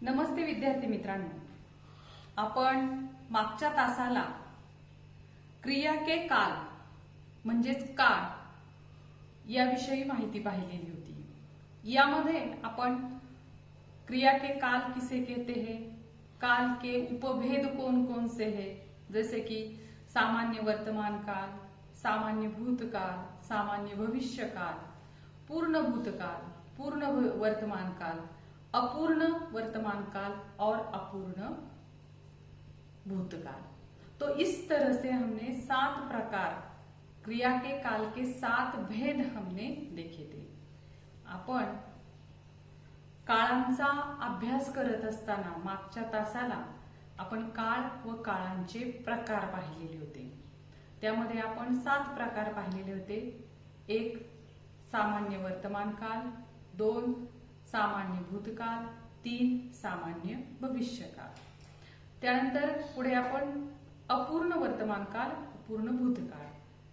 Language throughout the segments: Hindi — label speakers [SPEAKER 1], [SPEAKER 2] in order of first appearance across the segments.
[SPEAKER 1] नमस्ते विद्यार्थी मित्रांनो, आपण मागच्या तासाला क्रिया के काल म्हणजेच काळ याविषयी माहिती पाहिलेली होती। यामध्ये आपण क्रिया के काल किसे कहते हैं, काल के उपभेद कौन कौन से हैं, जैसे कि सामान्य वर्तमान काल, सामान्य भूतकाल, सामान्य भविष्य काल, पूर्ण भूतकाल, पूर्ण वर्तमान काल, अपूर्ण वर्तमान काल और अपूर्ण भूतकाल। तो इस तरह से हमने 7 प्रकार क्रिया के काल के 7 भेद हमने देखे थे। आपण काळांचा अभ्यास करत असताना मागच्या तासाला आपण काळ व काळांचे प्रकार पाहिलेले होते। त्यामध्ये आपण 7 प्रकार पाहिलेले होते। 1 सामान्य वर्तमान काल, 2 सामान्य भूतकाल, 3 सामान्य भविष्यकाल। त्यानंतर पुढे आपण अपूर्ण वर्तमान काल, पूर्ण भूतकाळ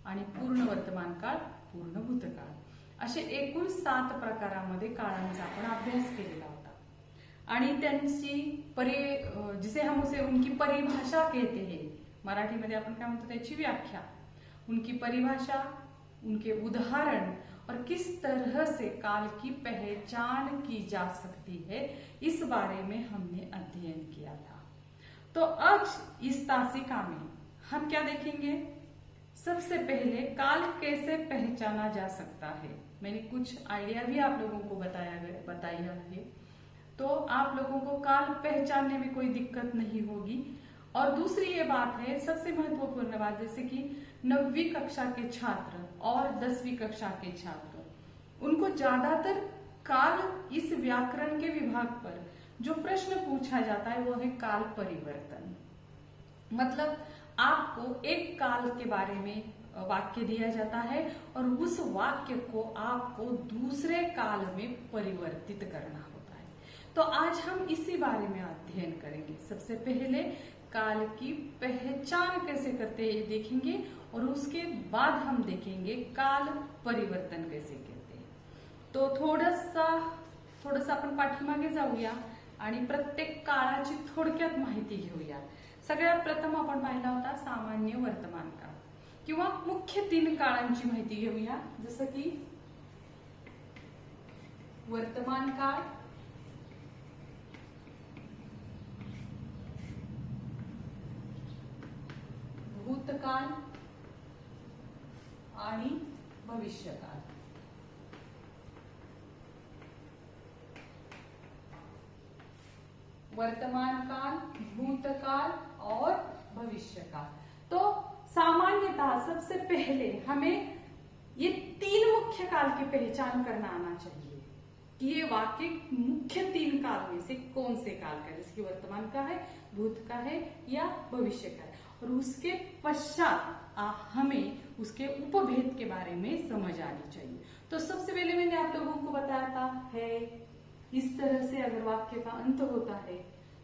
[SPEAKER 1] आणि पूर्ण वर्तमान काल, पूर्ण भूतकाळ असे एकूण 7 प्रकारामध्ये काळांचा आपण अभ्यास केलेला होता। आणि त्यांची जिसे हम उसे उनकी परिभाषा कहते हैं, मराठीमध्ये आपण काय म्हणतो त्याची व्याख्या, उनकी परिभाषा, उनके उदाहरण और किस तरह से काल की पहचान की जा सकती है, इस बारे में हमने अध्ययन किया था। तो आज इस तासिका में हम क्या देखेंगे, सबसे पहले काल कैसे पहचाना जा सकता है। मैंने कुछ आइडिया भी आप लोगों को बताया है, तो आप लोगों को काल पहचानने में कोई दिक्कत नहीं होगी। और दूसरी ये बात है, सबसे महत्वपूर्ण बात, जैसे कि 9वीं कक्षा के छात्र और 10वीं कक्षा के छात्र, उनको ज्यादातर काल इस व्याकरण के विभाग पर जो प्रश्न पूछा जाता है वो है काल परिवर्तन। मतलब आपको एक काल के बारे में वाक्य दिया जाता है और उस वाक्य को आपको दूसरे काल में परिवर्तित करना होता है। तो आज हम इसी बारे में अध्ययन करेंगे। सबसे पहले काल की पहचान कैसे करते हैं देखेंगे, और उसके बाद हम देखेंगे काल परिवर्तन कैसे करते हैं। तो थोडंसं आपण पाठीमागे जाऊया आणि प्रत्येक काळाची थोडक्यात माहिती घेऊया। सगळ्यात प्रथम आपण पाहिला होता सामान्य वर्तमान काळ किंवा मुख्य 3 काळांची माहिती घेऊया, जसं की वर्तमान काळ, भूतकाल आणि भविष्यकाल। वर्तमान काल, भूतकाल और भविष्यकाल। तो सामान्यतः सबसे पहले हमें ये 3 मुख्य काल की पहचान करना आना चाहिए कि ये वाक्य मुख्य 3 काल में से कौन से काल का है, जैसे कि वर्तमान का है, भूत का है या भविष्य का है। और उसके पश्चात हमें उसके उपभेद के बारे में समझ आनी चाहिए। तो सबसे पहले मैंने आप लोगों को बताया था है, इस तरह से अगर वाक्य का अंत होता है,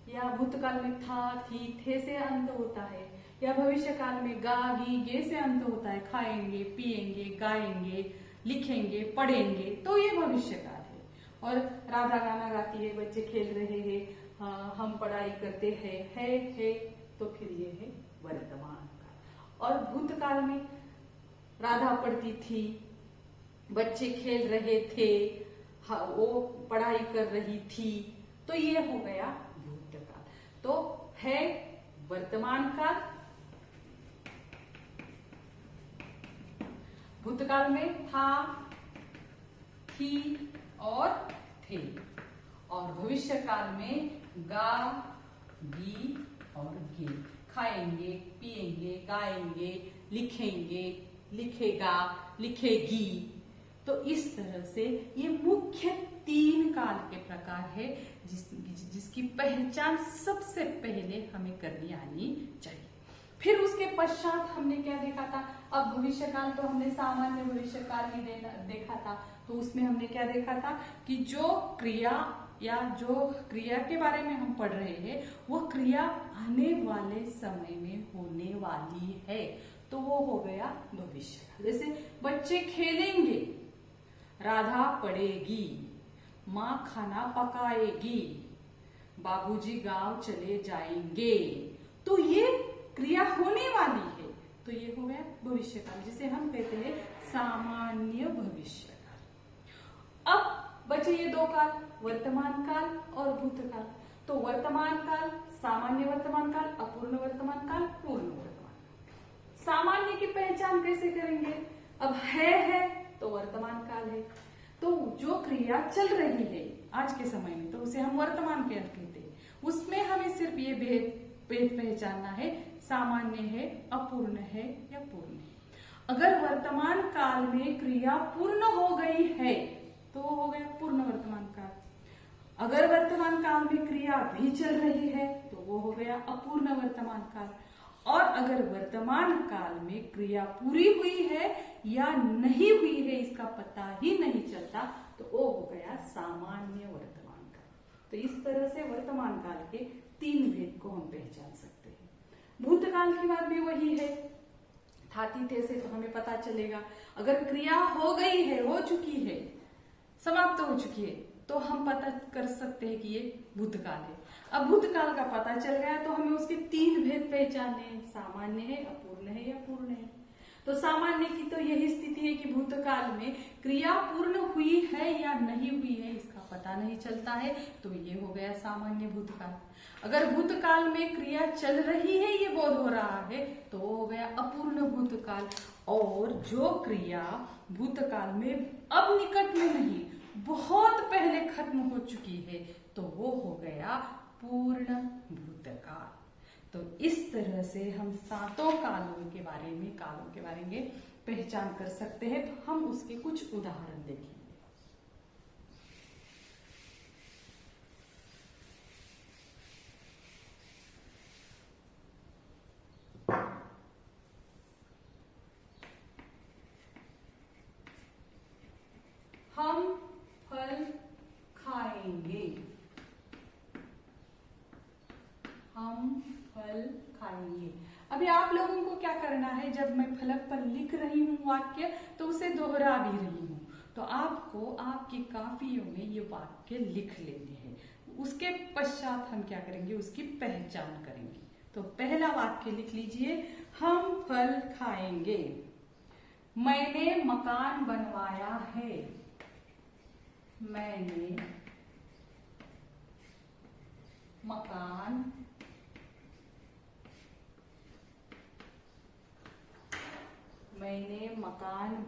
[SPEAKER 1] या भूतकाल में था, थी, थे से अंत होता है, या भविष्य काल में गा, गी, गे से अंत होता है, खाएंगे, पिएंगे, गाएंगे, लिखेंगे, पढ़ेंगे, तो ये भविष्य काल है। और राधा गाना गाती है, बच्चे खेल रहे हैं, हम पढ़ाई करते हैं, है, तो फिर ये है वर्तमान काल। और भूतकाल में राधा पढ़ती थी, बच्चे खेल रहे थे, वो पढ़ाई कर रही थी, तो ये हो गया भूतकाल। तो है वर्तमान काल, भूतकाल में था, थी और थे, और भविष्य काल में गा, गी और गे, खाएंगे, पिएंगे, गाएंगे, लिखेंगे, लिखेगा, लिखेगी। तो इस तरह से ये मुख्य 3 काल के प्रकार है जिसकी पहचान सबसे पहले हमें करनी आनी चाहिए। फिर उसके पश्चात हमने क्या देखा था, अब भविष्य काल तो हमने सामान्य भविष्य काल ही देखा था। तो उसमें हमने क्या देखा था कि जो क्रिया या जो क्रिया के बारे में हम पढ़ रहे हैं वो क्रिया आने वाले समय में होने वाली है, तो वो हो गया भविष्य काल। जैसे बच्चे खेलेंगे, राधा पढ़ेगी, माँ खाना पकाएगी, बाबूजी गांव चले जाएंगे। तो ये क्रिया होने वाली है, तो ये हो गया भविष्य काल, जिसे हम कहते हैं सामान्य भविष्य काल। अब बचे ये दो काल, वर्तमान काल और भूतकाल। तो वर्तमान काल, सामान्य वर्तमान काल, अपूर्ण वर्तमान काल, पूर्ण वर्तमान काल। सामान्य की पहचान कैसे करेंगे? अब है तो वर्तमान काल है, तो जो क्रिया चल रही है आज के समय में, तो उसे हम वर्तमान काल कहते हैं। उसमें हमें सिर्फ ये भेद पहचानना है, सामान्य है, अपूर्ण है या पूर्ण है। अगर वर्तमान काल में क्रिया पूर्ण हो गई है तो वो हो गया पूर्ण वर्तमान काल। अगर वर्तमान काल में क्रिया भी चल रही है तो वो हो गया अपूर्ण वर्तमान काल। और अगर वर्तमान काल में क्रिया पूरी हुई है या नहीं हुई है इसका पता ही नहीं चलता, तो वो हो गया सामान्य वर्तमान काल। तो इस तरह से वर्तमान काल के तीन भेद को हम पहचान सकते हैं। भूतकाल की बात भी वही है, थाती थे से तो हमें पता चलेगा। अगर क्रिया हो गई है, हो चुकी है, समाप्त हो चुकी है, तो हम पता कर सकते हैं कि ये भूतकाल है। अब भूतकाल का पता चल गया तो हमें उसके तीन भेद पहचानने हैं, सामान्य है, अपूर्ण है या पूर्ण है। तो सामान्य की तो यही स्थिति है कि भूतकाल में क्रिया पूर्ण हुई है या नहीं हुई है इसका पता नहीं चलता है, तो ये हो गया सामान्य भूतकाल। अगर भूतकाल में क्रिया चल रही है ये बोध हो रहा है तो वो हो गया अपूर्ण भूतकाल। और जो क्रिया भूतकाल में अब निकट में नहीं, बहुत पहले खत्म हो चुकी है, तो वो हो गया पूर्ण भूतकाल। तो इस तरह से हम सातों कालों के बारे में पहचान कर सकते हैं। तो हम उसके कुछ उदाहरण देखेंगे। हम फल खाएंगे। हम फल खाएंगे। अभी आप लोगों को क्या करना है, जब मैं फलक पर लिख रही हूं वाक्य तो उसे दोहरा भी रही हूं, तो आपको आपकी कापियों में ये वाक्य लिख लेने हैं। उसके पश्चात हम क्या करेंगे, उसकी पहचान करेंगे। तो पहला वाक्य लिख लीजिए, हम फल खाएंगे। मैंने मकान बनवाया है। मैंने मकान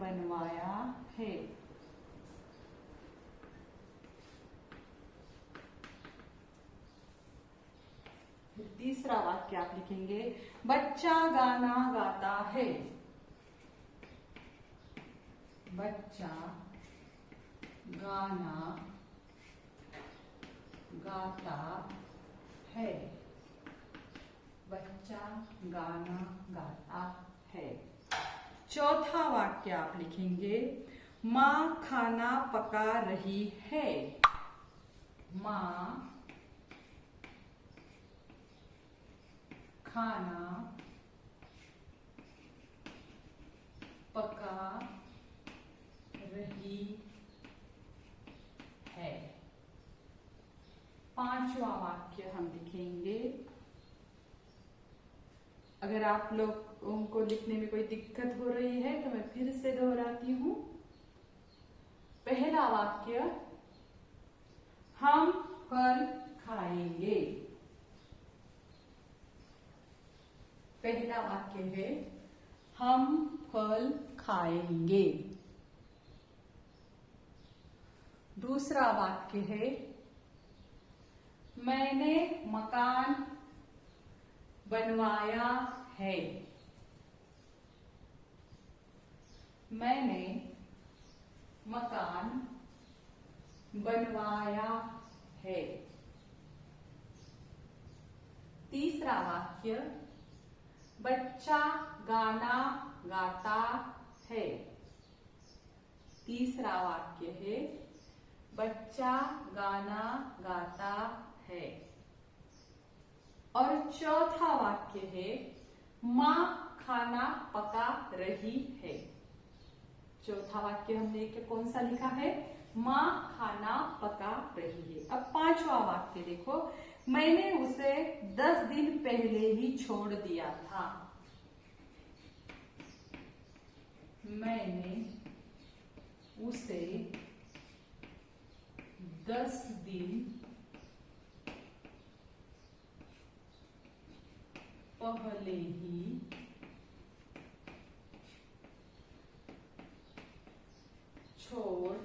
[SPEAKER 1] बनवाया है। तीसरा वाक्य आप लिखेंगे, बच्चा गाना गाता है। बच्चा गाना गाता है। बच्चा गाना गाता है। चौथा वाक्य आप लिखेंगे, माँ खाना पका रही है। माँ खाना पका रही है। पांचवा वाक्य हम लिखेंगे, अगर आप लोगों को लिखने में कोई दिक्कत हो रही है तो मैं फिर से दोहराती हूं। पहला वाक्य, हम फल खाएंगे। पहला वाक्य है, हम फल खाएंगे। दूसरा वाक्य है, मैंने मकान बनवाया है। मैंने मकान बनवाया है। तीसरा वाक्य, बच्चा गाना गाता है। तीसरा वाक्य है, बच्चा गाना गाता है। और चौथा वाक्य है, माँ खाना पका रही है। चौथा वाक्य हमने कौन सा लिखा है, माँ खाना पका रही है। अब पांचवा वाक्य देखो, मैंने उसे 10 दिन पहले ही छोड़ दिया था। मैंने उसे 10 दिन पहले ही छोड़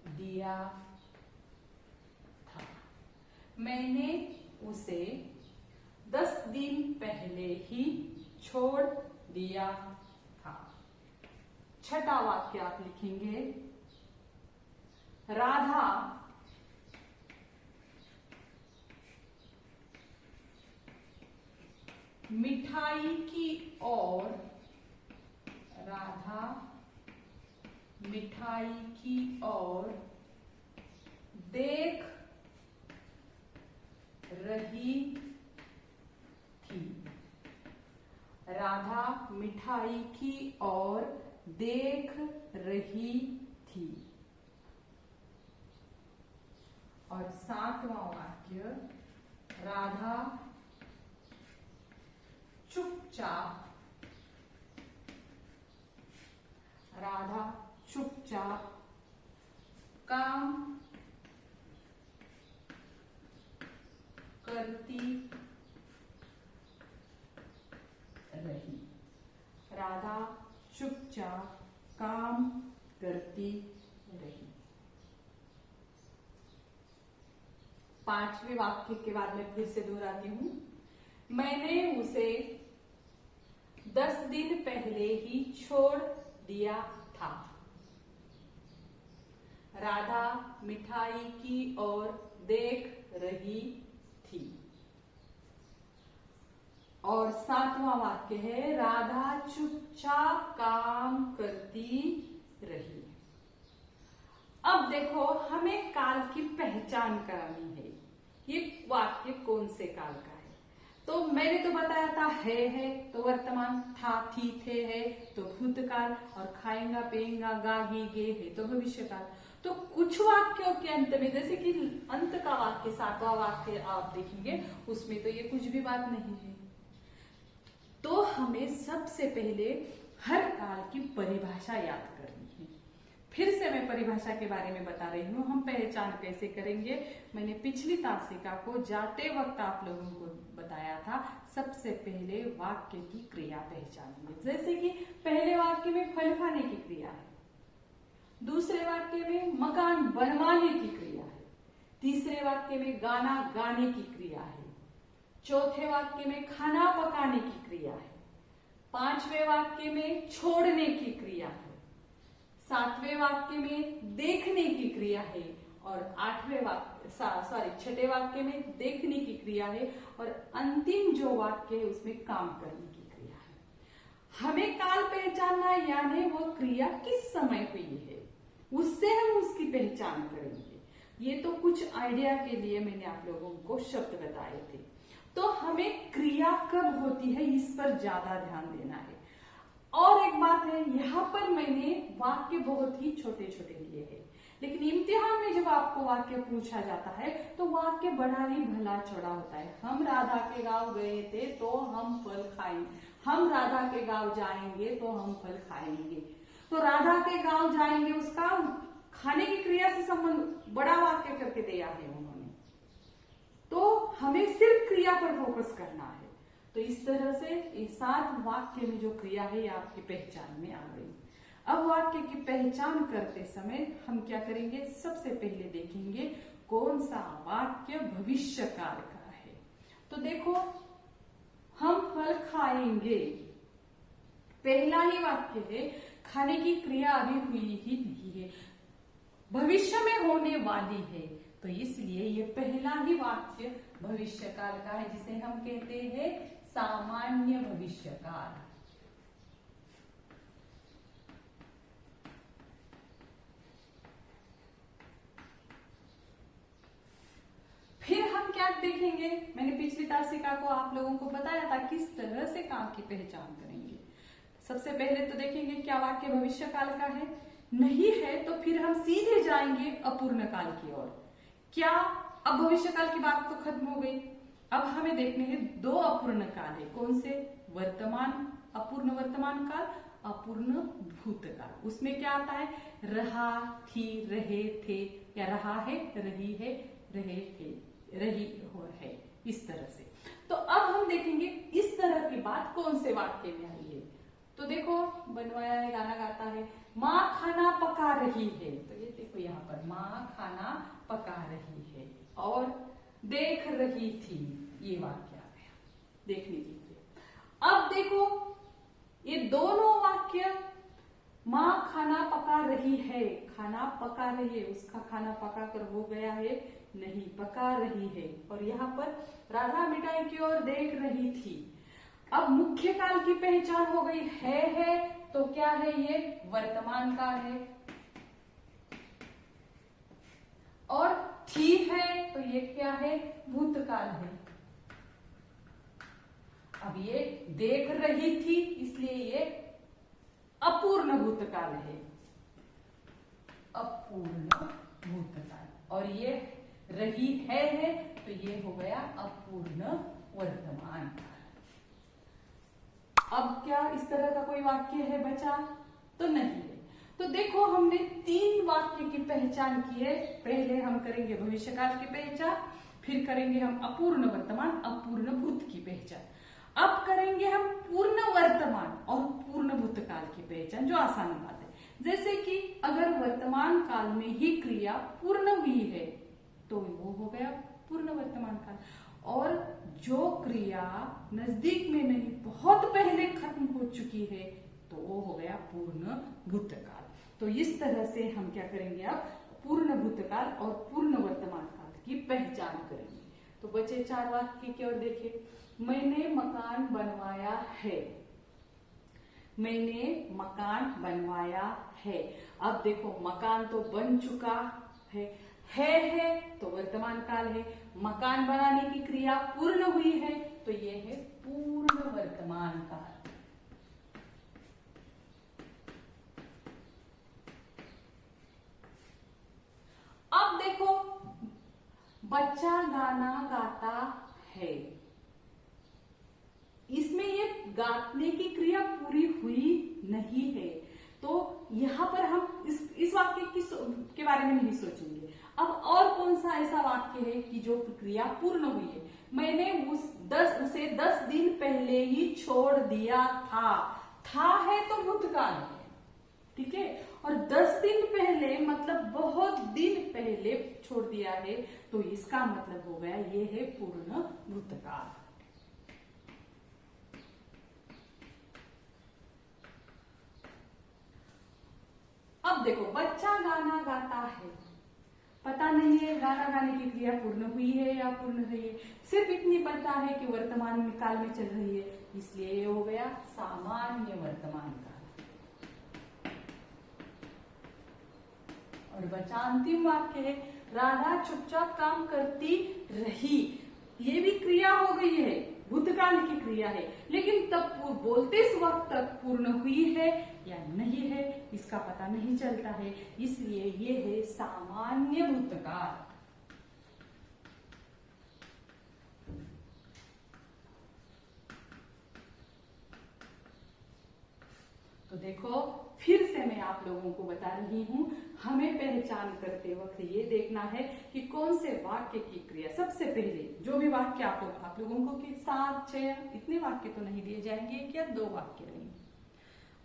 [SPEAKER 1] दिया था। मैंने उसे 10 दिन पहले ही छोड़ दिया था। छठा वाक्य आप लिखेंगे, राधा मिठाई की ओर राधा मिठाई की ओर देख रही थी। राधा मिठाई की ओर देख रही थी। और सातवां वाक्य, राधा चुपचाप काम करती रही। राधा चुपचाप काम करती रही। पांचवें वाक्य के बाद में फिर से दोहराती हूं, मैंने उसे 10 दिन पहले ही छोड़ दिया था। राधा मिठाई की ओर देख रही थी। और सातवां वाक्य है, राधा चुपचाप काम करती रही। अब देखो, हमें काल की पहचान करानी है। ये वाक्य कौन से काल का है? तो मैंने तो बताया था है तो वर्तमान, था थी थे है तो भूतकाल, और खाएंगा पिएंगा गागी गे है तो भविष्यकाल। तो कुछ वाक्यों के अंत में, जैसे कि अंत का वाक्य सातवां वाक्य आप देखेंगे, उसमें तो ये कुछ भी बात नहीं है। तो हमें सबसे पहले हर काल की परिभाषा याद करनी है। फिर से मैं परिभाषा के बारे में बता रही हूँ, हम पहचान कैसे करेंगे। मैंने पिछली तासिका को जाते वक्त आप लोगों को बताया था, सबसे पहले वाक्य की क्रिया पहचानेंगे। जैसे कि पहले वाक्य में फल खाने की क्रिया है, दूसरे वाक्य में मकान बनवाने की क्रिया है, तीसरे वाक्य में गाना गाने की क्रिया है, चौथे वाक्य में खाना पकाने की क्रिया है, पांचवें वाक्य में छोड़ने की क्रिया है, सातवें वाक्य में देखने की क्रिया है, और छठे वाक्य में देखने की क्रिया है, और अंतिम जो वाक्य है उसमें काम करने की क्रिया है। हमें काल पहचानना, यानी वो क्रिया किस समय हुई है, उससे हम उसकी पहचान करेंगे। ये तो कुछ आइडिया के लिए मैंने आप लोगों को शब्द बताए थे। तो हमें क्रिया कब होती है, इस पर ज्यादा ध्यान देना है। और एक बात है, यहाँ पर मैंने वाक्य बहुत ही छोटे छोटे लिए हैं, लेकिन इम्तिहान में जब आपको वाक्य पूछा जाता है तो वाक्य बड़ा ही भला चौड़ा होता है। हम राधा के गांव गए थे तो हम फल खाएंगे, हम राधा के गांव जाएंगे तो हम फल खाएंगे। तो राधा के गांव जाएंगे, उसका खाने की क्रिया से संबंध बड़ा वाक्य करके दिया है उन्होंने। तो हमें सिर्फ क्रिया पर फोकस करना है। तो इस तरह से इस 7 वाक्य में जो क्रिया है ये आपकी पहचान में आ गई। अब वाक्य की पहचान करते समय हम क्या करेंगे, सबसे पहले देखेंगे कौन सा वाक्य भविष्य काल का है। तो देखो, हम फल खाएंगे, पहला ही वाक्य है, खाने की क्रिया अभी हुई ही नहीं है, भविष्य में होने वाली है। तो इसलिए ये पहला ही वाक्य भविष्य काल का है, जिसे हम कहते हैं सामान्य भविष्य काल। फिर हम क्या देखेंगे, मैंने पिछली तासिका को आप लोगों को बताया था किस तरह से काल की पहचान करेंगे। सबसे पहले तो देखेंगे क्या वाक्य भविष्य काल का है, नहीं है तो फिर हम सीधे जाएंगे अपूर्ण काल की ओर। क्या अब भविष्य काल की बात तो खत्म हो गई। अब हमें देखने हैं दो अपूर्ण काल है। कौन से? वर्तमान, अपूर्ण वर्तमान काल, अपूर्ण भूतकाल। उसमें क्या आता है? रहा, थी, रहे, थे, या रहा है, रहे थे, रही हो है, इस तरह से। तो अब हम देखेंगे इस तरह की बात कौन से वाक्य में आई है। तो देखो बनवाया है, गाना गाता है, माँ खाना पका रही है। तो ये देखो यहाँ पर माँ खाना पका रही है और देख रही थी, ये वाक्य आ गया। देख लीजिए। अब देखो ये दोनों वाक्य, माँ खाना पका रही है, खाना पका रही है, उसका खाना पका कर हो गया है? नहीं, पका रही है। और यहाँ पर राधा मिठाई की ओर देख रही थी। अब मुख्य काल की पहचान हो गई है तो क्या है? ये वर्तमान काल है। और थी है तो ये क्या है? भूतकाल है। अब ये देख रही थी इसलिए ये अपूर्ण भूतकाल है, अपूर्ण भूतकाल। और ये रही है तो ये हो गया अपूर्ण वर्तमान काल। अब क्या इस तरह का कोई वाक्य है बचा? तो नहीं है। तो देखो हमने 3 वाक्य की पहचान की है। पहले हम करेंगे भविष्यकाल की पहचान, फिर करेंगे हम अपूर्ण वर्तमान, अपूर्ण भूत की पहचान। अब करेंगे हम पूर्ण वर्तमान और पूर्ण भूतकाल की पहचान, जो आसान बात है। जैसे कि अगर वर्तमान काल में ही क्रिया पूर्ण हुई है तो वो हो गया पूर्ण वर्तमान काल, और जो क्रिया नजदीक में नहीं बहुत पहले खत्म हो चुकी है तो वो हो गया पूर्ण भूतकाल। तो इस तरह से हम क्या करेंगे? अब पूर्ण भूतकाल और पूर्ण वर्तमान काल की पहचान करेंगे। तो बचे 4 वाक्य की ओर देखिए। मैंने मकान बनवाया है, मैंने मकान बनवाया है। अब देखो मकान तो बन चुका है तो वर्तमान काल है। मकान बनाने की क्रिया पूर्ण हुई है तो ये है पूर्ण वर्तमान काल। अब देखो बच्चा गाना गाता है, इसमें ये गाने की क्रिया पूरी हुई नहीं है तो यहां पर हम इस वाक्य के बारे में नहीं सोचेंगे। अब और कौन सा ऐसा वाक्य है कि जो क्रिया पूर्ण हुई है? मैंने उसे 10 दिन पहले ही छोड़ दिया था है तो भूतकाल है, ठीक है। और 10 दिन पहले मतलब बहुत दिन पहले छोड़ दिया है तो इसका मतलब हो गया ये है पूर्ण भूतकाल। अब देखो बच्चा गाना गाता है, पता नहीं है गाना गाने की क्रिया पूर्ण हुई है या पूर्ण रही है, सिर्फ इतनी पता है कि वर्तमान काल में चल रही है, इसलिए ये हो गया सामान्य वर्तमान काल। और बचा अंतिम वाक्य है, राधा चुपचाप काम करती रही। ये भी क्रिया हो गई है, भूतकाल की क्रिया है, लेकिन तब बोलते वक्त तक पूर्ण हुई है या नहीं है इसका पता नहीं चलता है, इसलिए ये है सामान्य भूतकाल। तो देखो फिर से मैं आप लोगों को बता रही हूं, हमें पहचान करते वक्त ये देखना है कि कौन से वाक्य की क्रिया सबसे पहले, जो भी वाक्य आप लोगों को कि 7, 6 इतने वाक्य तो नहीं दिए जाएंगे, क्या 2 वाक्य रहेंगे।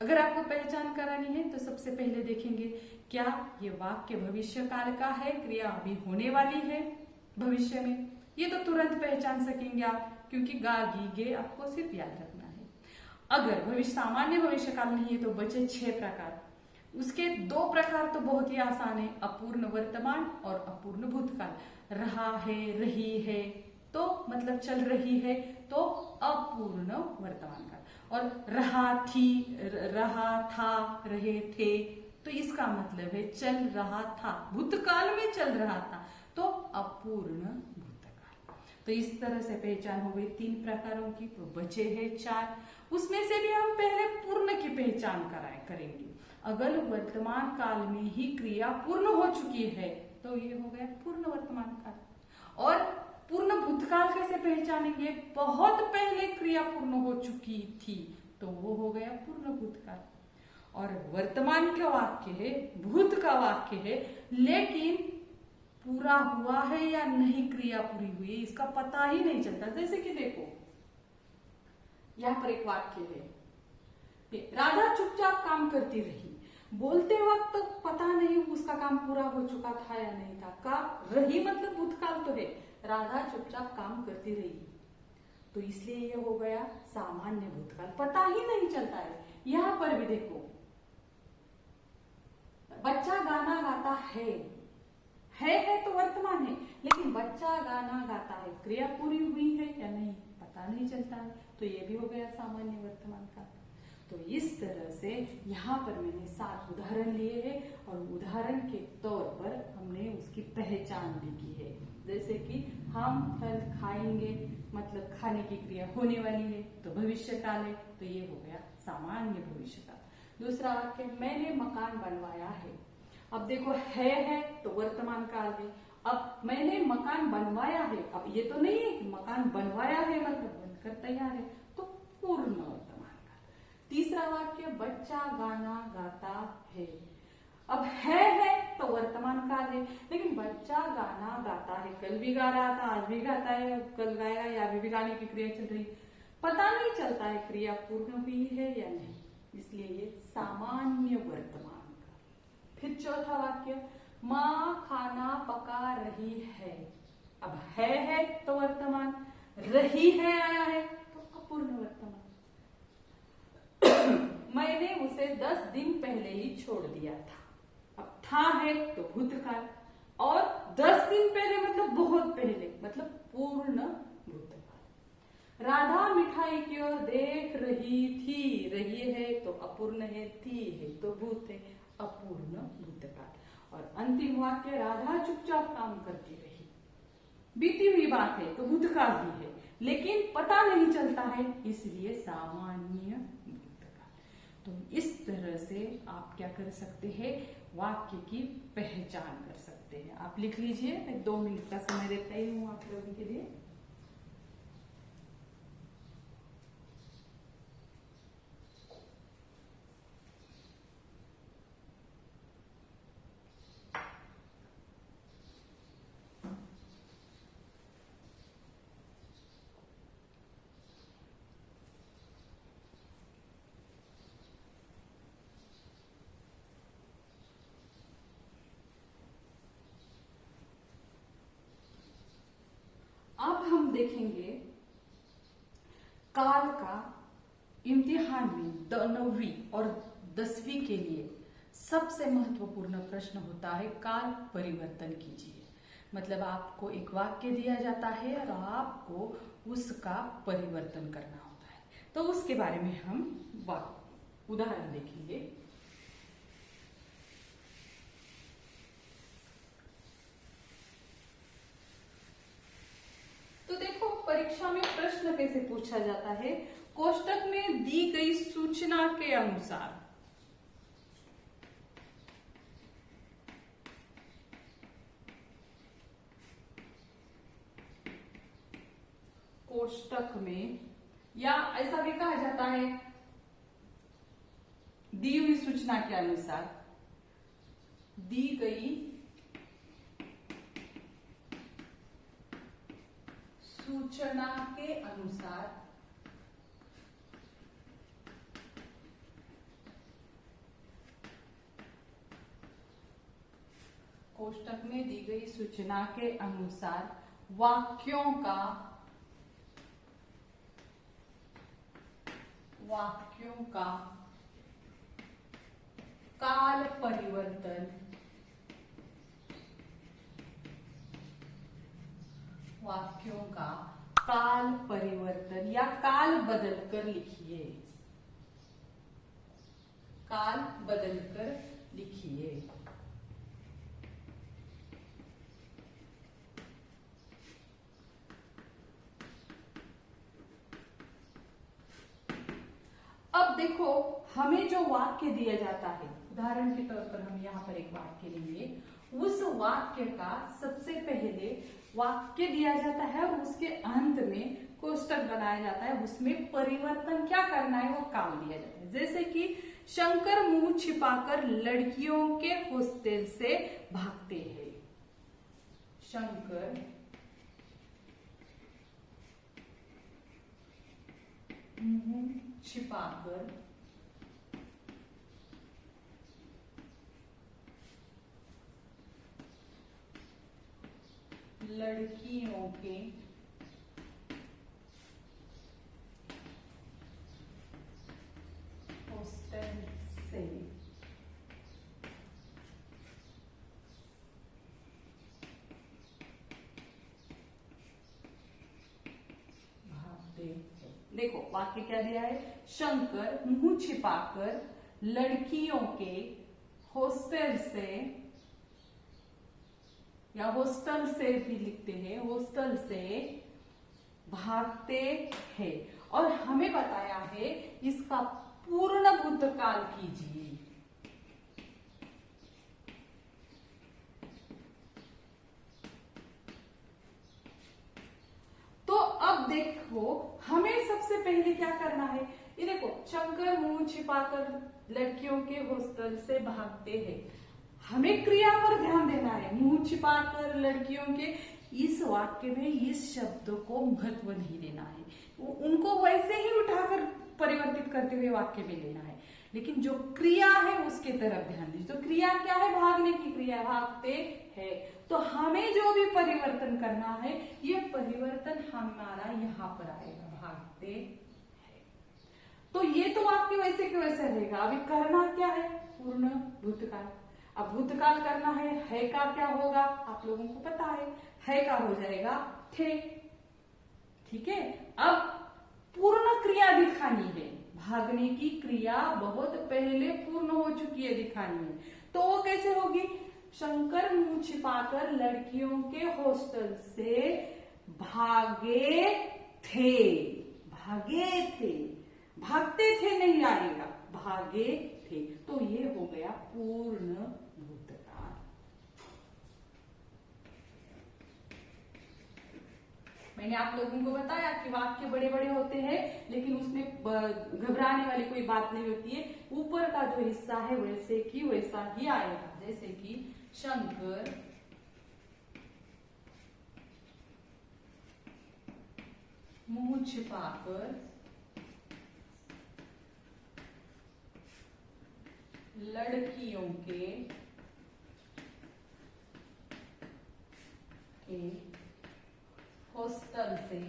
[SPEAKER 1] अगर आपको पहचान करानी है तो सबसे पहले देखेंगे क्या ये वाक्य भविष्य काल का है, क्रिया अभी होने वाली है भविष्य में, ये तो तुरंत पहचान सकेंगे आप, क्योंकि गा गी गे आपको सिर्फ याद रखना है। अगर सामान्य भविष्य काल नहीं है तो बचे 6 प्रकार। उसके 2 प्रकार तो बहुत ही आसान है, अपूर्ण वर्तमान और अपूर्ण भूतकाल। रहा है, रही है तो मतलब चल रही है तो अपूर्ण वर्तमान काल, और रहा थी, रहा था, रहे थे तो इसका मतलब है चल रहा था, भूतकाल में चल रहा था तो अपूर्ण भूतकाल। तो इस तरह से पहचान हो गई 3 प्रकारों की। तो बचे हैं 4, उसमें से भी हम पहले पूर्ण की पहचान करेंगे। अगर वर्तमान काल में ही क्रिया पूर्ण हो चुकी है तो ये हो गया पूर्ण वर्तमान काल। और पूर्ण भूतकाल कैसे पहचानेंगे? बहुत पहले क्रिया पूर्ण हो चुकी थी तो वो हो गया पूर्ण भूतकाल। और वर्तमान का वाक्य है, भूत का वाक्य है, लेकिन पूरा हुआ है या नहीं, क्रिया पूरी हुई है इसका पता ही नहीं चलता। जैसे कि देखो यहां पर एक वाक्य है, राधा चुपचाप काम करती रही। बोलते वक्त तो पता नहीं उसका काम पूरा हो चुका था या नहीं था। का रही मतलब भूतकाल तो है, राधा चुपचाप काम करती रही तो इसलिए ये हो गया सामान्य भूतकाल, पता ही नहीं चलता है। यहां पर भी देखो बच्चा गाना गाता है तो वर्तमान है, लेकिन बच्चा गाना गाता है क्रिया पूरी हुई है या नहीं पता नहीं चलता है, तो ये भी हो गया सामान्य वर्तमान काल। तो इस तरह से यहाँ पर मैंने 7 उदाहरण लिए हैं और उदाहरण के तौर पर हमने उसकी पहचान भी की है। जैसे कि हम फल खाएंगे मतलब खाने की क्रिया होने वाली है तो भविष्य काल है, तो ये हो गया सामान्य भविष्य काल। दूसरा वाक्य, मैंने मकान बनवाया है। अब देखो है तो वर्तमान काल है। अब मैंने मकान बनवाया है, अब ये तो नहीं है कि मकान बनवाया है मतलब बनकर तैयार है, तो पूर्ण वर्तमान काल। तीसरा वाक्य, बच्चा गाना गाता है। अब है तो वर्तमान काल है, लेकिन बच्चा गाना गाता है, कल भी गा रहा था, आज भी गाता है, कल गाएगा या अभी भी गाने की क्रिया चल रही, पता नहीं चलता है क्रिया पूर्ण हुई है या नहीं, इसलिए ये सामान्य वर्तमान। फिर चौथा वाक्य, माँ खाना पका रही है। अब है तो वर्तमान, रही है आया है तो अपूर्ण वर्तमान। मैंने उसे 10 दिन पहले ही छोड़ दिया था। अब था है तो भूतकाल, और 10 दिन पहले मतलब बहुत पहले मतलब पूर्ण भूतकाल। राधा मिठाई की ओर देख रही थी, रही है तो अपूर्ण है, थी है तो भूत है, अपूर्ण भूतकाल। और अंतिम वाक्य, राधा चुपचाप काम करती रही। बीती हुई बात है तो भूतकाल ही है, लेकिन पता नहीं चलता है इसलिए सामान्य भूतकाल। तो इस तरह से आप क्या कर सकते हैं, वाक्य की पहचान कर सकते हैं। आप लिख लीजिए, मैं 2 मिनट का समय देता ही हूं आप लोगों के लिए। अब हम देखेंगे काल का इम्तिहान में 9वीं और 10वीं के लिए सबसे महत्वपूर्ण प्रश्न होता है काल परिवर्तन कीजिए। मतलब आपको एक वाक्य दिया जाता है और आपको उसका परिवर्तन करना होता है, तो उसके बारे में हम उदाहरण देखेंगे। तो देखो परीक्षा में प्रश्न कैसे पूछा जाता है, कोष्टक में दी गई सूचना के अनुसार कोष्टक में, या ऐसा भी कहा जाता है दी हुई सूचना के अनुसार, दी गई सूचना के अनुसार कोष्टक में दी गई सूचना के अनुसार वाक्यों का काल परिवर्तन, वाक्यों का काल परिवर्तन या काल बदलकर लिखिए, काल बदलकर लिखिए। अब देखो, हमें जो वाक्य दिया जाता है, उदाहरण के तौर पर हम यहाँ पर एक वाक्य लेंगे। उस वाक्य का सबसे पहले वाक्य दिया जाता है और उसके अंत में कोष्टक बनाया जाता है, उसमें परिवर्तन क्या करना है वो काम दिया जाता है। जैसे कि शंकर मुंह छिपाकर लड़कियों के हॉस्टल से भागते हैं। शंकर मुंह छिपाकर लड़कियों के हॉस्टल से भागते हैं। देखो वाक्य क्या दिया है, शंकर मुंह छिपाकर लड़कियों के हॉस्टल से, या हॉस्टल से भी लिखते हैं, हॉस्टल से भागते हैं। और हमें बताया है इसका पूर्ण भूतकाल कीजिए। तो अब देखो, हमें सबसे पहले क्या करना है, ये देखो, शंकर मुंह छिपाकर लड़कियों के हॉस्टल से भागते हैं। हमें क्रिया पर ध्यान देना है। मुंह छिपाकर लड़कियों के, इस वाक्य में इस शब्द को महत्व नहीं देना है, उनको वैसे ही उठाकर परिवर्तित करते हुए वाक्य में लेना है, लेकिन जो क्रिया है उसके तरफ ध्यान दीजिए। तो क्रिया क्या है, भागने की क्रिया, भागते हैं। तो हमें जो भी परिवर्तन करना है, ये परिवर्तन हमारा यहाँ पर आएगा, भागते हैं। तो ये तो वाक्य वैसे के वैसे रहेगा। अभी करना क्या है, पूर्ण भूतकाल। अब भूतकाल करना है का क्या होगा आप लोगों को पता है का हो जाएगा थे। ठीक है, अब पूर्ण क्रिया दिखानी है। भागने की क्रिया बहुत पहले पूर्ण हो चुकी है, दिखानी है। तो वो कैसे होगी, शंकर मुंह छिपाकर लड़कियों के हॉस्टल से भागे थे, भागे थे, भागते थे नहीं आएगा, भागे थे। तो ये हो गया पूर्ण भूतकाल। मैंने आप लोगों को बताया कि वाक्य बड़े बड़े होते हैं, लेकिन उसमें घबराने वाली कोई बात नहीं होती है। ऊपर का जो हिस्सा है वैसे की वैसा ही आएगा। जैसे कि शंकर मुंह छिपाकर लड़कियों के हॉस्टल से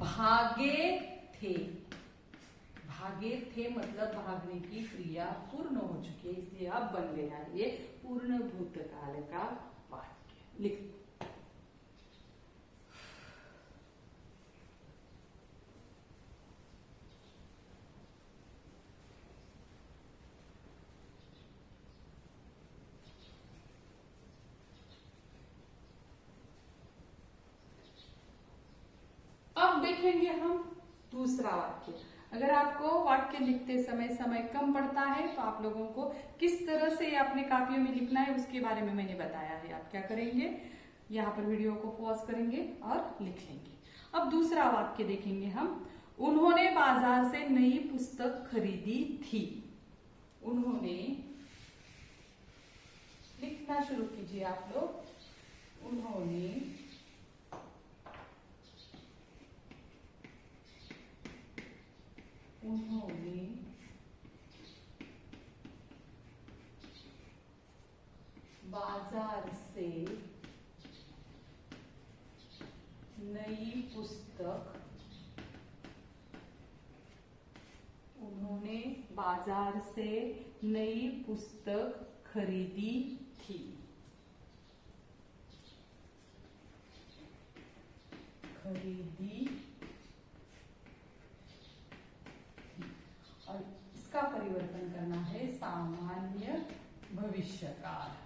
[SPEAKER 1] भागे थे। भागे थे मतलब भागने की क्रिया पूर्ण हो चुकी है, इसलिए अब बन गया ये पूर्ण भूतकाल का वाक्य। लिख अब देखेंगे हम दूसरा वाक्य। अगर आपको वाक्य लिखते समय कम पड़ता है तो आप लोगों को किस तरह से अपने कापियों में लिखना है उसके बारे में मैंने बताया है। आप क्या करेंगे, यहाँ पर वीडियो को पॉज करेंगे और लिख लेंगे। अब दूसरा वाक्य देखेंगे हम। उन्होंने बाजार से नई पुस्तक खरीदी थी। उन्होंने, लिखना शुरू कीजिए आप लोग। उन्होंने बाजार से नई पुस्तक, उन्होंने बाजार से नई पुस्तक खरीदी थी। खरीदी, और इसका परिवर्तन करना है सामान्य भविष्यकाल।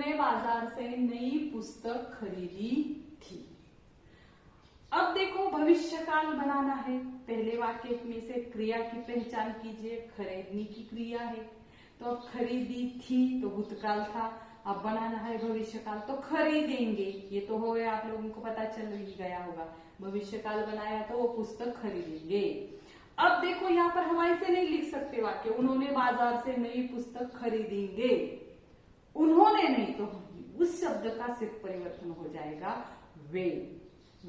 [SPEAKER 1] उन्होंने बाजार से नई पुस्तक खरीदी थी। अब देखो भविष्य काल बनाना है। पहले वाक्य में से क्रिया की पहचान कीजिए। खरीदने की क्रिया है, तो अब खरीदी थी तो भूतकाल था। अब बनाना है भविष्य काल, तो खरीदेंगे। ये तो हो गया, आप लोगों को पता चल ही गया होगा। भविष्य काल बनाया तो वो पुस्तक खरीदेंगे। अब देखो यहाँ पर हम ऐसे नहीं लिख सकते वाक्य, उन्होंने बाजार से नई पुस्तक खरीदेंगे। उन्होंने नहीं, तो उस शब्द का सिर्फ परिवर्तन हो जाएगा वे।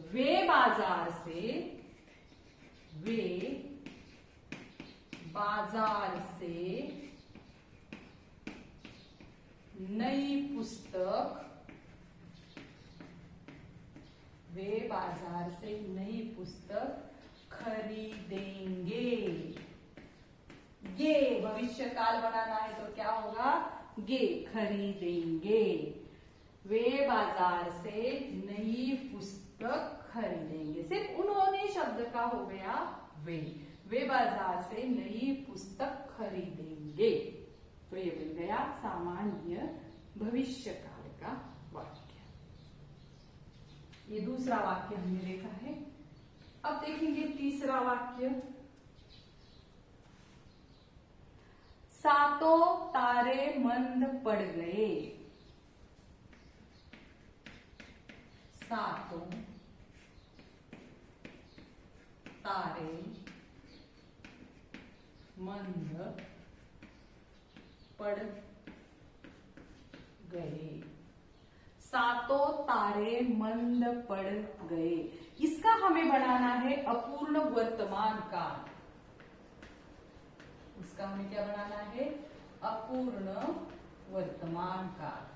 [SPEAKER 1] वे बाजार से नई पुस्तक खरीदेंगे। ये भविष्य काल बनाना है तो क्या होगा, गे, खरीदेंगे। वे बाजार से नई पुस्तक खरीदेंगे। सिर्फ उन्होंने शब्द का हो गया वे बाजार से नई पुस्तक खरीदेंगे। तो ये बन गया सामान्य भविष्य काल का वाक्य। ये दूसरा वाक्य हमने देखा है। अब देखेंगे तीसरा वाक्य। सातों तारे मंद पड़ गए। सातों तारे मंद पड़ गए। सातों तारे मंद पड़ गए। इसका हमें बनाना है अपूर्ण वर्तमान काल। इसका हमें क्या बनाना है, अपूर्ण वर्तमान काल।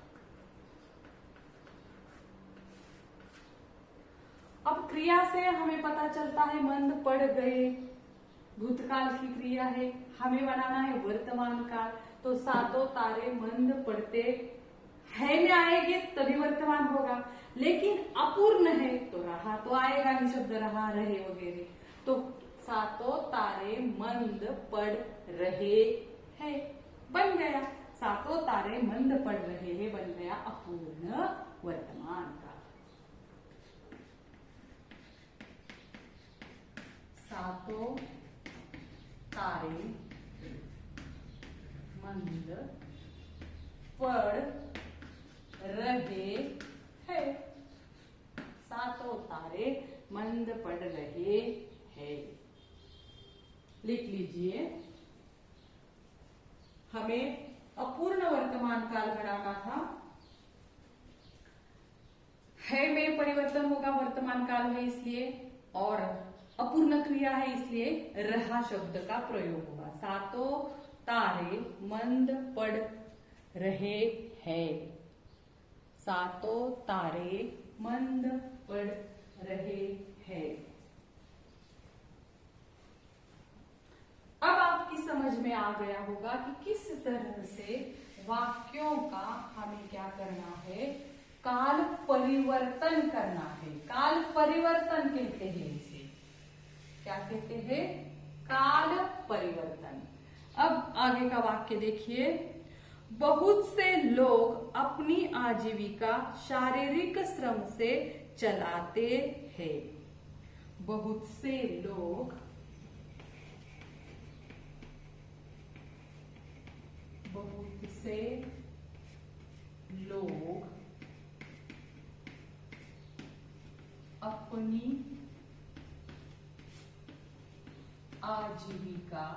[SPEAKER 1] अब क्रिया से हमें पता चलता है मंद पड़ गए, भूतकाल की क्रिया है। हमें बनाना है वर्तमान काल, तो सातों तारे मंद पड़ते है में आएंगे तभी वर्तमान होगा। लेकिन अपूर्ण है तो रहा तो आएगा ही शब्द, रहा, रहे वगैरह। तो सातों तारे मंद पड़ रहे हैं बन गया। सातों तारे मंद पड़ रहे हैं बन गया अपूर्ण वर्तमान काल। सातों तारे मंद पड़ रहे हैं। सातों तारे मंद पड़ रहे हैं। लिख लीजिए। हमें अपूर्ण वर्तमान काल बनाना था। है में परिवर्तन होगा, वर्तमान काल है इसलिए, और अपूर्ण क्रिया है इसलिए रहा शब्द का प्रयोग होगा। सातों तारे मंद पड़ रहे हैं। सातों तारे मंद पड़ रहे हैं। अब आपकी समझ में आ गया होगा कि किस तरह से वाक्यों का हमें क्या करना है, काल परिवर्तन करना है। काल परिवर्तन कहते हैं इसे। क्या कहते हैं, काल परिवर्तन। अब आगे का वाक्य देखिए। बहुत से लोग अपनी आजीविका शारीरिक श्रम से चलाते हैं। बहुत से लोग अपनी आजीविका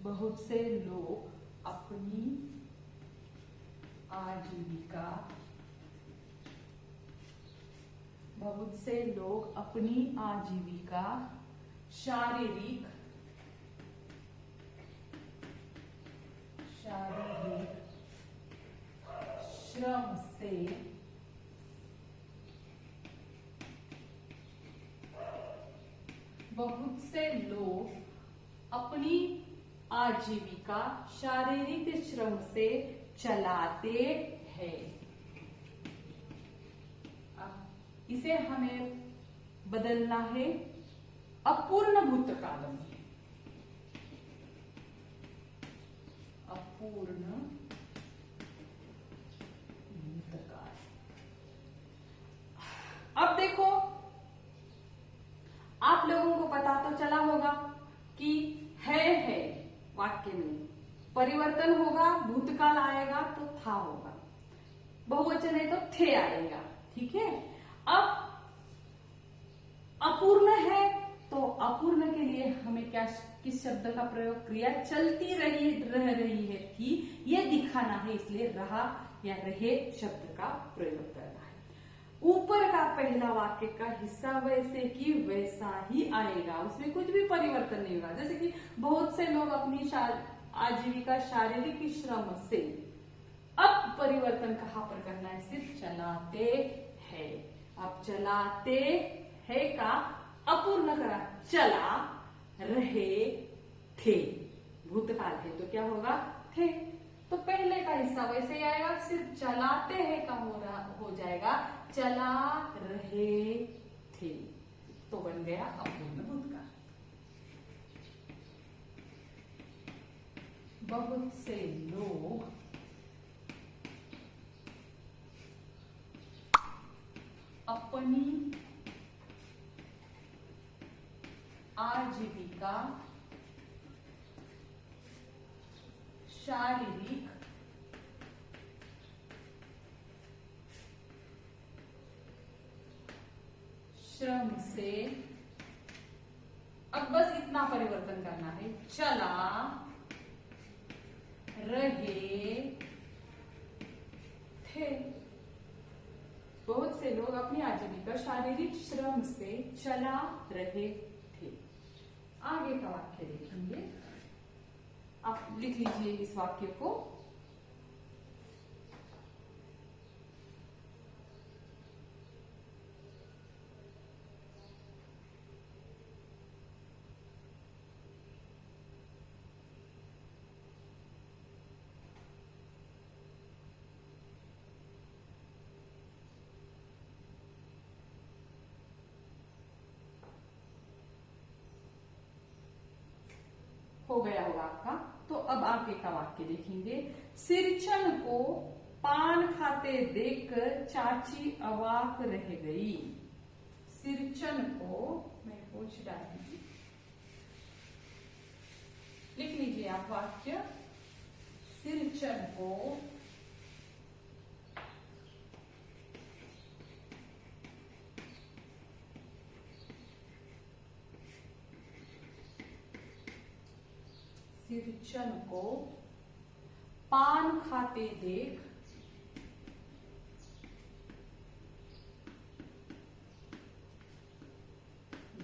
[SPEAKER 1] बहुत से लोग अपनी आजीविका शारीरिक श्रम से बहुत से लोग अपनी आजीविका शारीरिक श्रम से चलाते हैं। इसे हमें बदलना है अपूर्ण भूतकाल में। अपूर्ण परिवर्तन होगा, भूतकाल आएगा तो था होगा, बहुवचन है तो थे आएगा। ठीक है। अब अपूर्ण है तो अपूर्ण के लिए हमें क्या, किस शब्द का प्रयोग, क्रिया चलती रही रह रही है थी, ये दिखाना है, इसलिए रहा या रहे शब्द का प्रयोग करना है। ऊपर का पहला वाक्य का हिस्सा वैसे की वैसा ही आएगा, उसमें कुछ भी परिवर्तन नहीं होगा। जैसे कि बहुत से लोग अपनी आजीविका शारीरिक श्रम से, अब परिवर्तन कहाँ पर करना है, सिर्फ चलाते हैं। अब चलाते है का अपूर्ण करा, चला रहे थे, भूतकाल है तो क्या होगा, थे। तो पहले का हिस्सा वैसे ही आएगा, सिर्फ चलाते हैं का हो जाएगा चला रहे थे, तो बन गया अपूर्ण भूतकाल। बहुत से लोग अपनी आजीविका शारीरिक श्रम से, अब बस इतना परिवर्तन करना है, चला रहे थे। बहुत से लोग अपनी आजीविका शारीरिक श्रम से चला रहे थे। आगे का वाक्य देखेंगे, आप लिख लीजिए इस वाक्य को। हो गया होगा आपका। तो अब आगे का वाक्य देखेंगे। सिरचन को पान खाते देखकर चाची अवाक रह गई। सिरचन को मैं पूछ डालूंगी, लिख लीजिए आप वाक्य। सिरचन को सिरचन को पान खाते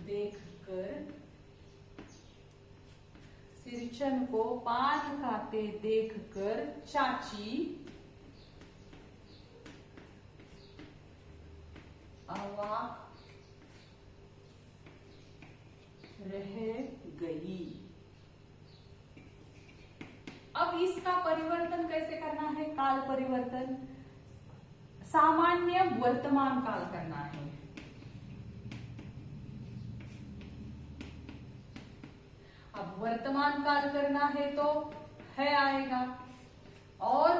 [SPEAKER 1] देखकर, सिरचन को पान खाते देखकर चाची अवाक रह गई। अब इसका परिवर्तन कैसे करना है, काल परिवर्तन, सामान्य वर्तमान काल करना है। अब वर्तमान काल करना है तो है आएगा, और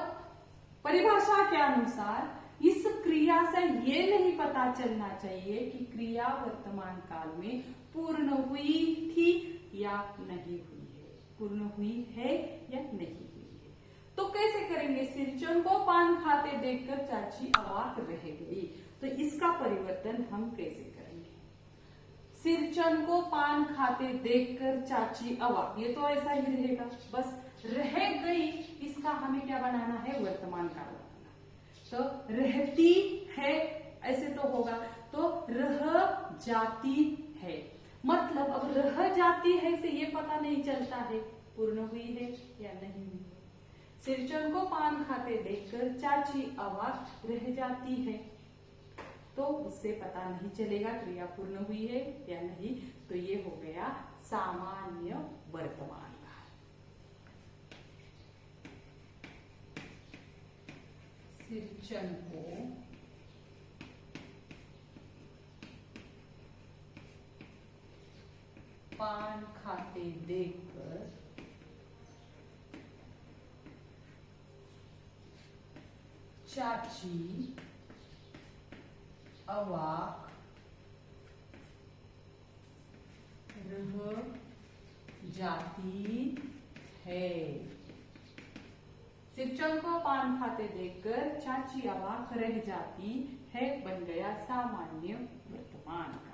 [SPEAKER 1] परिभाषा के अनुसार इस क्रिया से ये नहीं पता चलना चाहिए कि क्रिया वर्तमान काल में पूर्ण हुई थी या नहीं हुई है, पूर्ण हुई है या नहीं हुई है। तो कैसे करेंगे, सिरचन को पान खाते देखकर चाची अवाक रह गई, तो इसका परिवर्तन हम कैसे करेंगे। सिरचन को पान खाते देखकर चाची अवाक, ये तो ऐसा ही रहेगा, बस रह गई, इसका हमें क्या बनाना है, वर्तमान काल बनाना। तो रहती है ऐसे तो होगा, तो रह जाती है, मतलब अब रह जाती है से ये पता नहीं चलता है पूर्ण हुई है या नहीं हुई है। सिरचन को पान खाते देखकर चाची अवाक रह जाती है, तो उससे पता नहीं चलेगा क्रिया पूर्ण हुई है या नहीं, तो ये हो गया सामान्य वर्तमान काल। सिरचन को पान खाते देखकर चाची अवाक रह जाती है। सिरचन को पान खाते देखकर चाची अवाक रह जाती है, बन गया सामान्य वर्तमान काल।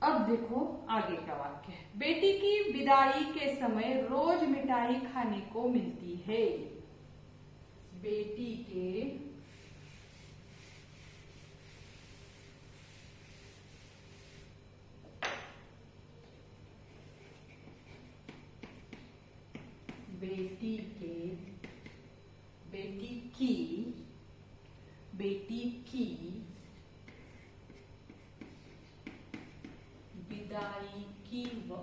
[SPEAKER 1] अब देखो आगे का वाक्य है। बेटी की विदाई के समय रोज मिठाई खाने को मिलती है। बेटी के बेटी की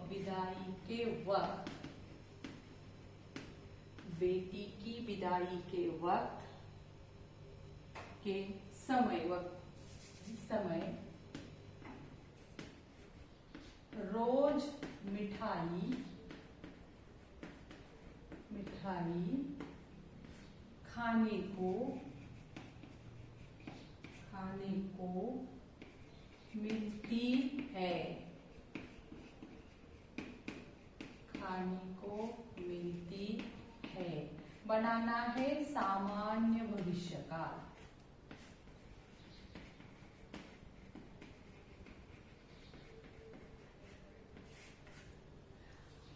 [SPEAKER 1] विदाई के वक्त, बेटी की विदाई के वक्त के समय रोज मिठाई खाने को मिलती है। बनाना है सामान्य भविष्य काल।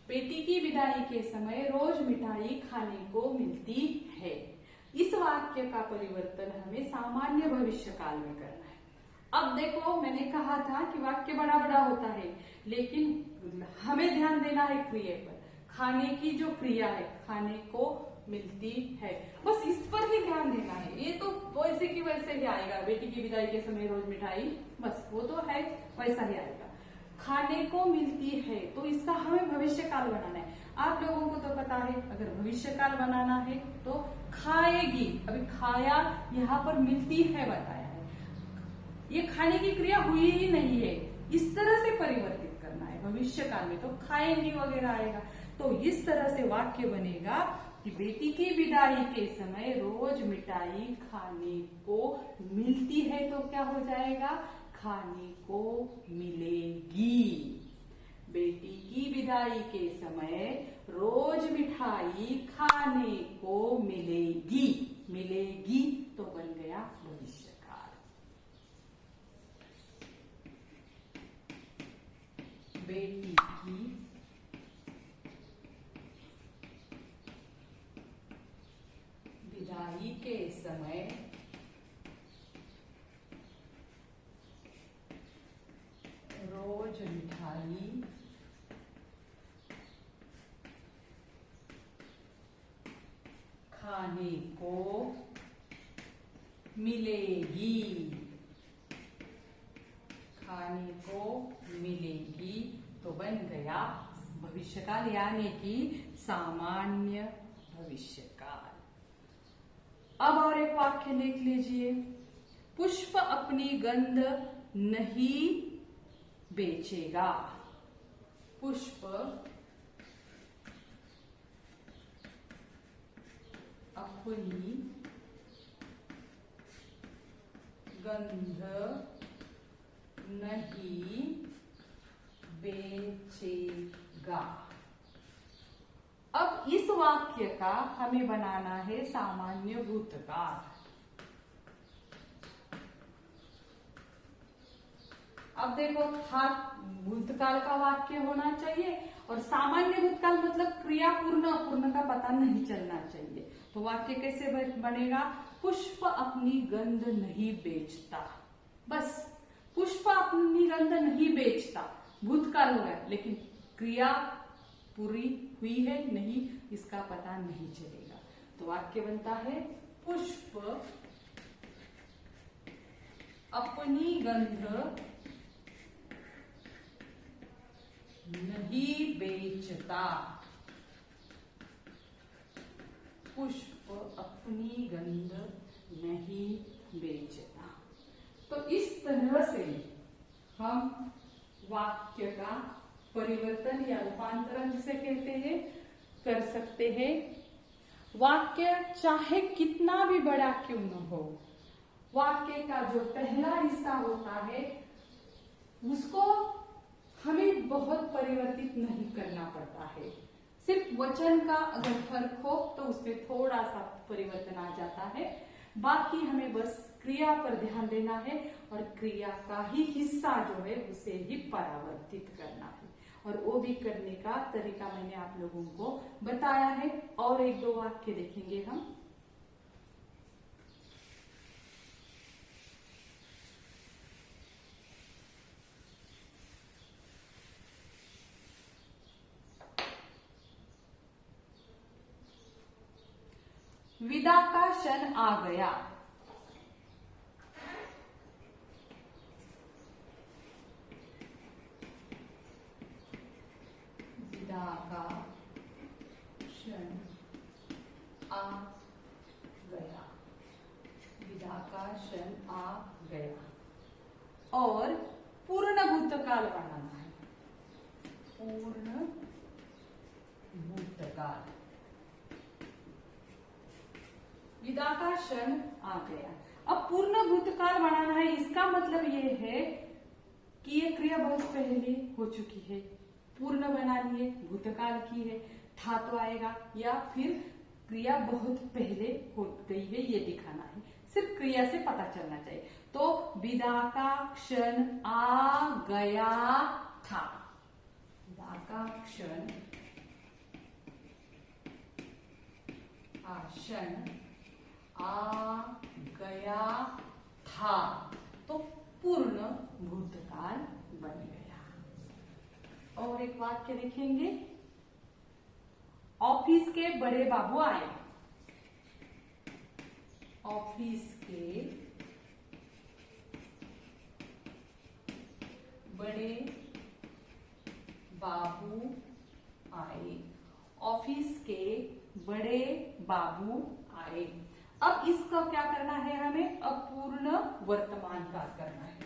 [SPEAKER 1] बेटी की विदाई के समय रोज मिठाई खाने को मिलती है। इस वाक्य का परिवर्तन हमें सामान्य भविष्य काल में करना है। अब देखो मैंने कहा था कि वाक्य बड़ा बड़ा होता है, लेकिन हमें ध्यान देना है क्रिया पर। खाने की जो क्रिया है, खाने को मिलती है, बस इस पर ही ध्यान देना है। ये तो वैसे की वैसे ही आएगा, बेटी की विदाई के समय रोज मिठाई, बस वो तो है वैसा ही आएगा। खाने को मिलती है तो इसका हमें भविष्य काल बनाना है। आप लोगों को तो पता है, अगर भविष्य काल बनाना है तो खाएगी, अभी खाया, यहाँ पर मिलती है बताया है, ये खाने की क्रिया हुई ही नहीं है, इस तरह से परिवर्तित करना है। भविष्य काल में तो खाएंगी वगैरह आएगा, तो इस तरह से वाक्य बनेगा कि बेटी की विदाई के समय रोज मिठाई खाने को मिलती है, तो क्या हो जाएगा, खाने को मिलेगी। बेटी की विदाई के समय रोज मिठाई खाने को मिलेगी। मिलेगी तो बन गया भविष्य काल। बेटी की विदाई के समय रोज मिठाई खाने को मिलेगी। खाने को मिलेगी तो बन गया भविष्यकाल, यानी कि सामान्य भविष्यकाल। अब और एक वाक्य लिख लीजिए। पुष्प अपनी गंध नहीं बेचेगा। पुष्प अपनी गंध नहीं बेचेगा। अब इस वाक्य का हमें बनाना है सामान्य भूतकाल। अब देखो, था भूतकाल का वाक्य होना चाहिए, और सामान्य भूतकाल मतलब क्रिया पूर्ण अपूर्ण का पता नहीं चलना चाहिए। तो वाक्य कैसे बनेगा, पुष्प अपनी गंध नहीं बेचता। बस पुष्प अपनी गंध नहीं बेचता, भूतकाल हो गया, लेकिन क्रिया पूरी हुई है नहीं, इसका पता नहीं चलेगा। तो वाक्य बनता है, पुष्प अपनी गंध नहीं बेचता। पुष्प अपनी गंध नहीं बेचता। तो इस तरह से हम वाक्य का परिवर्तन या रूपांतरण जिसे कहते हैं कर सकते हैं। वाक्य चाहे कितना भी बड़ा क्यों न हो, वाक्य का जो पहला हिस्सा होता है उसको हमें बहुत परिवर्तित नहीं करना पड़ता है। सिर्फ वचन का अगर फर्क हो तो उसमें थोड़ा सा परिवर्तन आ जाता है, बाकी हमें बस क्रिया पर ध्यान देना है और क्रिया का ही हिस्सा जो है उसे ही परावर्तित करना है। और वो भी करने का तरीका मैंने आप लोगों को बताया है। और एक दो वाक्य देखेंगे हम। विदा का क्षण आ गया। विदा का क्षण आ गया। विदा का क्षण आ गया। और पूर्ण भूतकाल बनाना है। पूर्ण भूतकाल। विदा का क्षण आ गया। अब पूर्ण भूतकाल बनाना है, इसका मतलब ये है कि ये क्रिया बहुत पहले हो चुकी है, पूर्ण बनानी है, भूतकाल की है, था तो आएगा, या फिर क्रिया बहुत पहले हो गई है ये दिखाना है। सिर्फ क्रिया से पता चलना चाहिए। तो विदा का क्षण आ गया था। विदा का क्षण क्षण आ गया था, तो पूर्ण भूतकाल बन गया। और एक वाक्य लिखेंगे। ऑफिस के बड़े बाबू आए। ऑफिस के बड़े बाबू आए। ऑफिस के बड़े बाबू आए। अब इसका क्या करना है हमें? अपूर्ण वर्तमान काल करना है।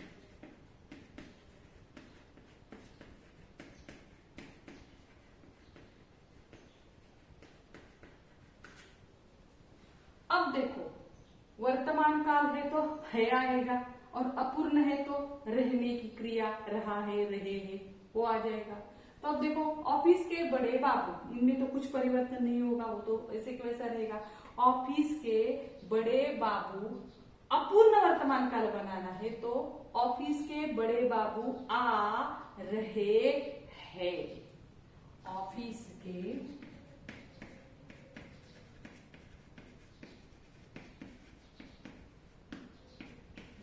[SPEAKER 1] अब देखो, वर्तमान काल है तो है आएगा, और अपूर्ण है तो रहने की क्रिया, रहा है, रहे हैं, वो आ जाएगा। तो अब देखो, ऑफिस के बड़े बाबू, इनमें तो कुछ परिवर्तन नहीं होगा, वो तो ऐसे के वैसा रहेगा। ऑफिस के बड़े बाबू, अपूर्ण वर्तमान काल बनाना है तो ऑफिस के बड़े बाबू आ रहे हैं। ऑफिस के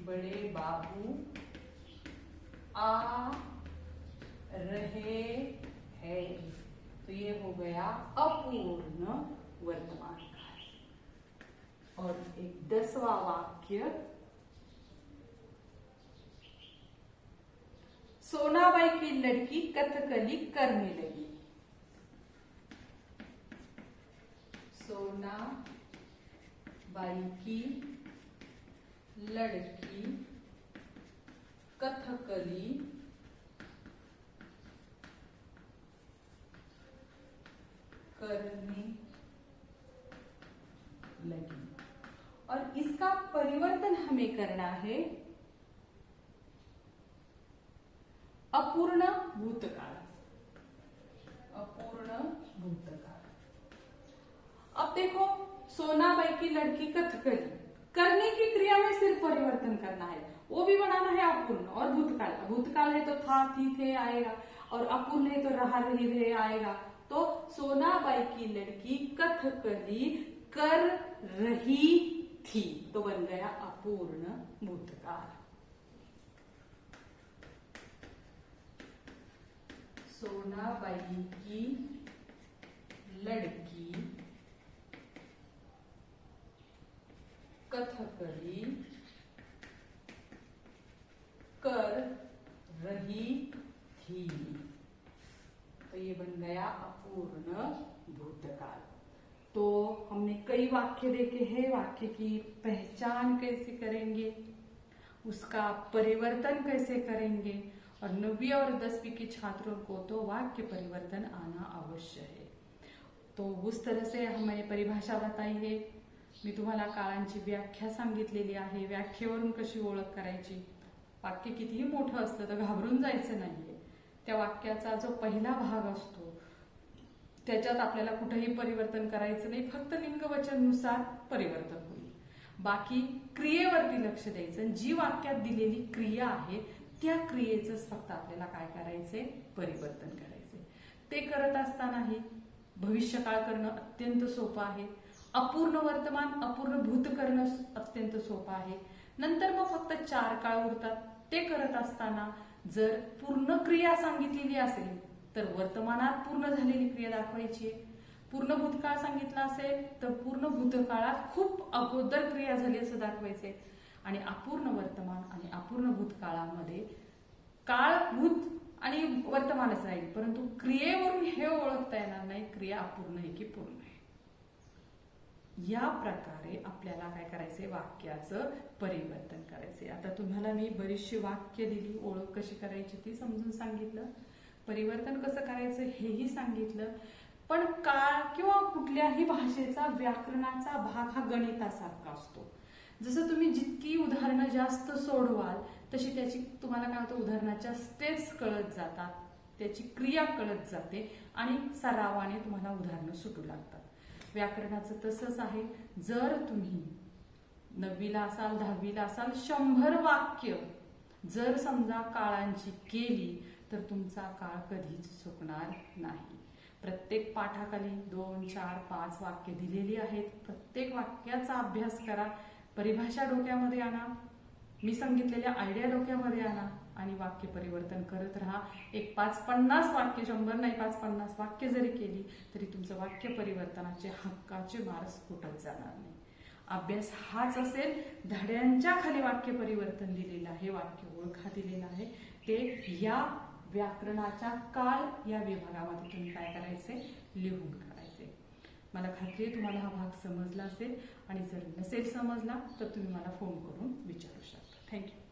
[SPEAKER 1] बड़े बाबू आ रहे हैं, तो ये हो गया अपूर्ण वर्तमान काल। और एक 10वां वाक्य। सोनाबाई की लड़की कथकली करने लगी। सोनाबाई की लड़की कथकली करने लगी। और इसका परिवर्तन हमें करना है अपूर्ण भूतकाल। अपूर्ण भूतकाल। अब देखो, सोनाबाई की लड़की कथकली करने की क्रिया में सिर्फ परिवर्तन करना है, वो भी बनाना है अपूर्ण। और भूतकाल, भूतकाल है तो था, थी, थे आएगा, और अपूर्ण है तो रहा, रही, रहे आएगा। तो सोनाबाई की लड़की कथकली कर रही थी, तो बन गया अपूर्ण भूतकाल। सोनाबाई की लड़की कथकली कर रही थी, तो ये बन गया अपूर्ण भूतकाल। तो हमने कई वाक्य देखे हैं। वाक्य की पहचान कैसे करेंगे, उसका परिवर्तन कैसे करेंगे, और 9वीं और 10वीं के छात्रों को तो वाक्य परिवर्तन आना अवश्य है। तो उस तरह से हमने परिभाषा बताई आहे। मी तुम्हाला काळांची व्याख्या सांगितलेली आहे। व्याख्येवरून कशी ओळख करायची, वाक्य कितीही मोठं असलं तर घाबरून जायचं नाहीये। त्या वाक्याचा जो पहिला भाग असतो त्याच्यात आपल्याला कुठेही परिवर्तन करायचं नाही, फक्त लिंग वचननुसार परिवर्तन होईल. बाकी क्रियेवरती लक्ष द्यायचं. जी वाक्यात दिलेली क्रिया आहे त्या क्रियेचंच फक्त आपल्याला काय करायचंय, परिवर्तन करायचंय. ते करत असतानाही भविष्यकाळ करणं अत्यंत सोपं आहे. अपूर्ण वर्तमान अपूर्ण भूत करणं अत्यंत सोपं आहे. नंतर मग फक्त 4 काळ उरतात. ते करत असताना जर पूर्ण क्रिया सांगितलेली असेल तर वर्तमानात पूर्ण झालेली क्रिया दाखवायची आहे. पूर्ण भूतकाळ सांगितला असेल तर पूर्ण भूतकाळात खूप अगोदर क्रिया झाली असं दाखवायचे. आणि अपूर्ण वर्तमान आणि अपूर्ण भूतकाळामध्ये काळ भूत आणि वर्तमानच राहील, परंतु क्रियेवरून हे ओळखता येणार नाही क्रिया अपूर्ण आहे की पूर्ण आहे. या प्रकारे आपल्याला काय करायचंय, वाक्याचं परिवर्तन करायचंय. आता तुम्हाला मी बरीचशी वाक्य दिली, ओळख कशी करायची ती समजून सांगितलं, परिवर्तन कसं करायचं हेही सांगितलं. पण काळ किंवा कुठल्याही भाषेचा व्याकरणाचा भाग हा गणितासारखा असतो. जसं तुम्ही जितकी उदाहरणं जास्त सोडवाल तशी त्याची तुम्हाला काय होतं, उदाहरणाच्या स्टेप्स कळत जातात, त्याची क्रिया कळत जाते आणि सरावाने तुम्हाला उदाहरणं सुटू लागतात. व्याकरणाचं तसंच आहे. जर तुम्ही 9वीला असाल 10वीला असाल 100 वाक्य जर समजा काळांची केली तर तुमचा काळ कधीच चुकणार नाही. प्रत्येक पाठाखाली 2, 4, 5 वाक्य दिलेली आहेत. प्रत्येक वाक्याचा अभ्यास करा, परिभाषा डोक्यामध्ये आणा, मी सांगितलेल्या आयडिया डोक्यामध्ये आणा आणि वाक्य परिवर्तन करत राहा. एक 5-50 वाक्य, 100 नाही 5-50 वाक्य जरी केली तरी तुमचं वाक्य परिवर्तनाचे हक्काचे मार्क्स फुटत जाणार नाही. अभ्यास हाच असेल. धड्यांच्या खाली वाक्य परिवर्तन दिलेलं आहे, वाक्य ओळखा दिलेला आहे. ते या व्याकरणाच्या काळ या विभागामध्ये तुम्ही काय करायचंय, लिहून काढायचे. मला खात्री आहे तुम्हाला हा भाग समजला असेल आणि जर नसेल समजला तर तुम्ही मला फोन करून विचारू शकता. थँक्यू.